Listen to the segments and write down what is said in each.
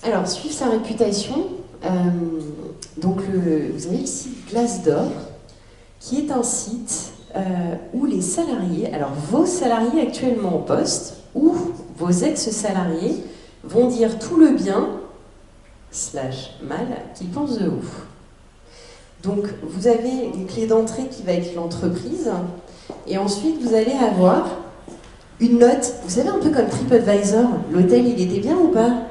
Alors, suivre sa réputation, donc vous avez le site Glassdoor, qui est un site où les salariés, alors vos salariés actuellement en poste, ou vos ex-salariés, vont dire tout le bien, / mal, qu'ils pensent de vous. Donc, vous avez une clé d'entrée qui va être l'entreprise, et ensuite vous allez avoir une note, vous savez, un peu comme TripAdvisor, l'hôtel il était bien ou pas?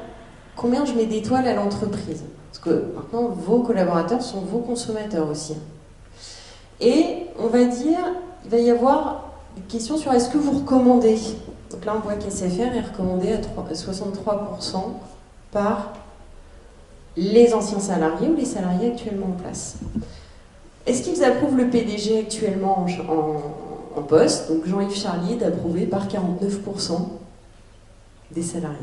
Combien je mets d'étoiles à l'entreprise? Parce que maintenant, vos collaborateurs sont vos consommateurs aussi. Et on va dire, il va y avoir des questions sur est-ce que vous recommandez. Donc là, on voit qu'SFR est recommandé à 63% par les anciens salariés ou les salariés actuellement en place. Est-ce qu'ils approuvent le PDG actuellement en poste? Donc Jean-Yves Charlier est approuvé par 49% des salariés.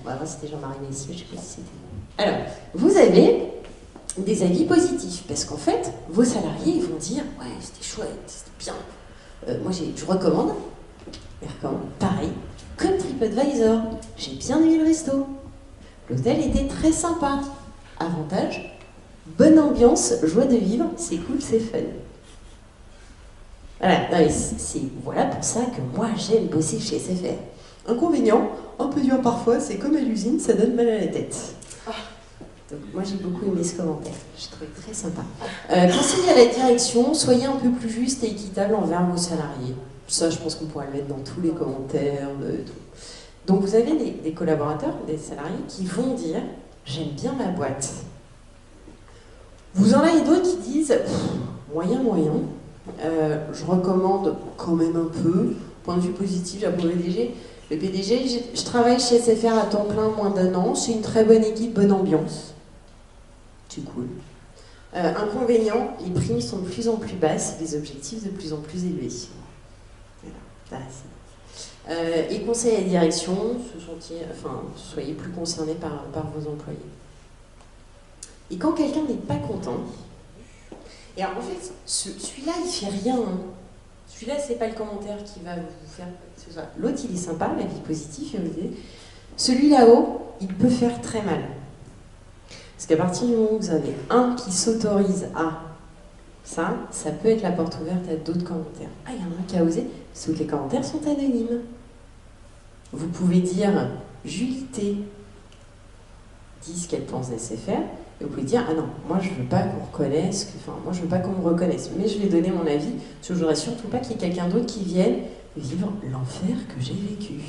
Avant c'était Jean-Marie Messier, je ne sais pas si c'était... Alors, vous avez des avis positifs, parce qu'en fait, vos salariés ils vont dire « Ouais, c'était chouette, c'était bien. Moi, je recommande. » Ils recommandent pareil, comme TripAdvisor. J'ai bien aimé le resto. L'hôtel était très sympa. Avantage, bonne ambiance, joie de vivre, c'est cool, c'est fun. Voilà, voilà pour ça que moi j'aime bosser chez SFR. Inconvénient, un peu dur parfois, c'est comme à l'usine, ça donne mal à la tête. Donc moi j'ai beaucoup aimé ce commentaire, je trouvais très sympa. Conseiller à la direction, soyez un peu plus juste et équitable envers vos salariés. Ça je pense qu'on pourrait le mettre dans tous les commentaires. Donc vous avez des collaborateurs, des salariés qui vont dire « J'aime bien ma boîte ». Vous en avez d'autres qui disent « Moyen, je recommande quand même un peu. Point de vue positif, j'approuve le PDG. Le PDG, je travaille chez SFR à temps plein, moins d'1 an. C'est une très bonne équipe, bonne ambiance. C'est cool. Inconvénient, les primes sont de plus en plus basses, les objectifs de plus en plus élevés. Voilà, et conseil à la direction, soyez plus concernés par vos employés. Et quand quelqu'un n'est pas content, et alors en fait, celui-là, il fait rien. Hein. Celui-là, c'est pas le commentaire qui va vous faire que ce soit. L'autre, il est sympa, la vie positive, celui là-haut, il peut faire très mal. Parce qu'à partir du moment où vous avez un qui s'autorise à ça peut être la porte ouverte à d'autres commentaires. Ah, il y en a un qui a osé, parce que les commentaires sont anonymes. Vous pouvez dire Julie T dit ce qu'elle pense d'SFR, et vous pouvez dire ah non, moi je veux pas qu'on reconnaisse, moi je veux pas qu'on me reconnaisse, mais je vais donner mon avis, parce que je voudrais surtout pas qu'il y ait quelqu'un d'autre qui vienne vivre l'enfer que j'ai vécu.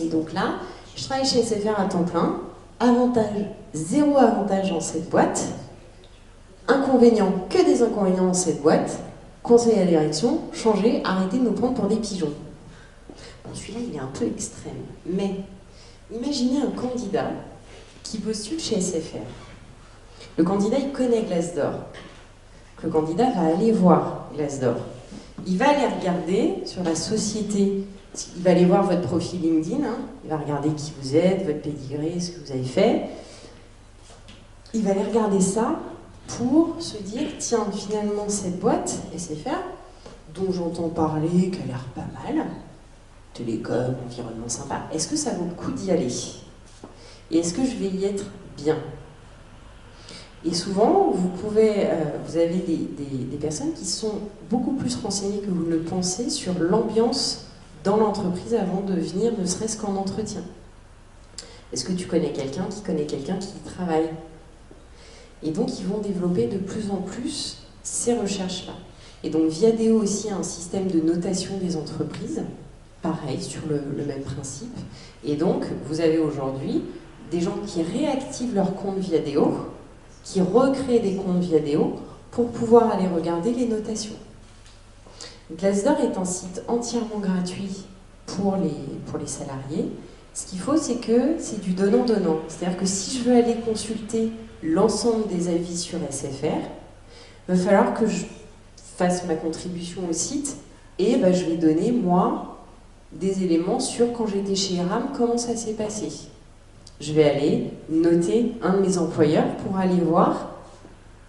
Et donc là, je travaille chez SFR à temps plein, avantage, 0 avantage dans cette boîte, inconvénient, que des inconvénients dans cette boîte, conseil à la direction, changez, arrêtez de nous prendre pour des pigeons. Bon, celui-là, il est un peu extrême, mais imaginez un candidat qui postule chez SFR. Le candidat, il connaît Glassdoor. Le candidat va aller voir Glassdoor. Il va aller regarder sur la société, il va aller voir votre profil LinkedIn, hein, il va regarder qui vous êtes, votre pédigré, ce que vous avez fait. Il va aller regarder ça pour se dire, tiens, finalement, cette boîte, SFR, dont j'entends parler, qui a l'air pas mal, télécom, environnement sympa, est-ce que ça vaut le coup d'y aller? Et est-ce que je vais y être bien? Et souvent, vous avez des personnes qui sont beaucoup plus renseignées que vous ne le pensez sur l'ambiance dans l'entreprise avant de venir, ne serait-ce qu'en entretien. Est-ce que tu connais quelqu'un qui connaît quelqu'un qui y travaille? Et donc, ils vont développer de plus en plus ces recherches-là. Et donc, Viadeo aussi a un système de notation des entreprises, pareil, sur le même principe. Et donc, vous avez aujourd'hui des gens qui réactivent leur compte Viadeo, qui recréent des comptes Viadeo pour pouvoir aller regarder les notations. Glassdoor est un site entièrement gratuit pour les salariés. Ce qu'il faut, c'est que c'est du donnant-donnant. C'est-à-dire que si je veux aller consulter l'ensemble des avis sur SFR, il va falloir que je fasse ma contribution au site et je vais donner, moi, des éléments sur quand j'étais chez IRAM, comment ça s'est passé. Je vais aller noter un de mes employeurs pour aller voir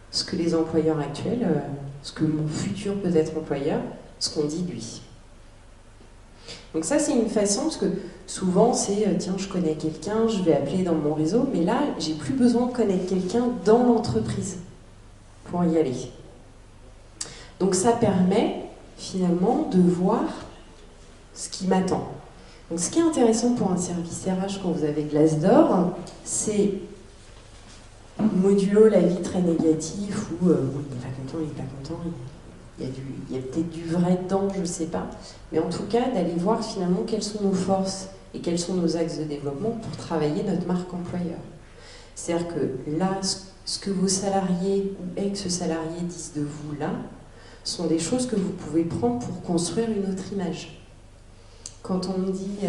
ce que les employeurs actuels, ce que mon futur peut-être employeur, ce qu'on dit de lui. Donc ça, c'est une façon, parce que souvent, c'est tiens, je connais quelqu'un, je vais appeler dans mon réseau, mais là, j'ai plus besoin de connaître quelqu'un dans l'entreprise pour y aller. Donc ça permet finalement de voir ce qui m'attend. Donc ce qui est intéressant pour un service RH quand vous avez Glassdoor, c'est modulo la vie très négative où il n'est pas content, il n'est pas content, il y a peut-être du vrai dedans, je ne sais pas. Mais en tout cas, d'aller voir finalement quelles sont nos forces et quels sont nos axes de développement pour travailler notre marque employeur. C'est-à-dire que là, ce que vos salariés ou ex-salariés disent de vous là, sont des choses que vous pouvez prendre pour construire une autre image. Quand on me dit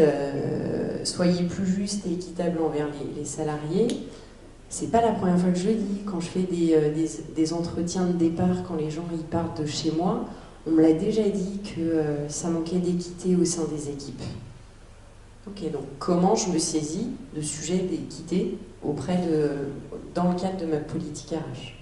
soyez plus juste et équitable envers les salariés, c'est pas la première fois que je le dis. Quand je fais des entretiens de départ, quand les gens ils partent de chez moi, on me l'a déjà dit que ça manquait d'équité au sein des équipes. Ok, donc comment je me saisis de sujets d'équité dans le cadre de ma politique RH?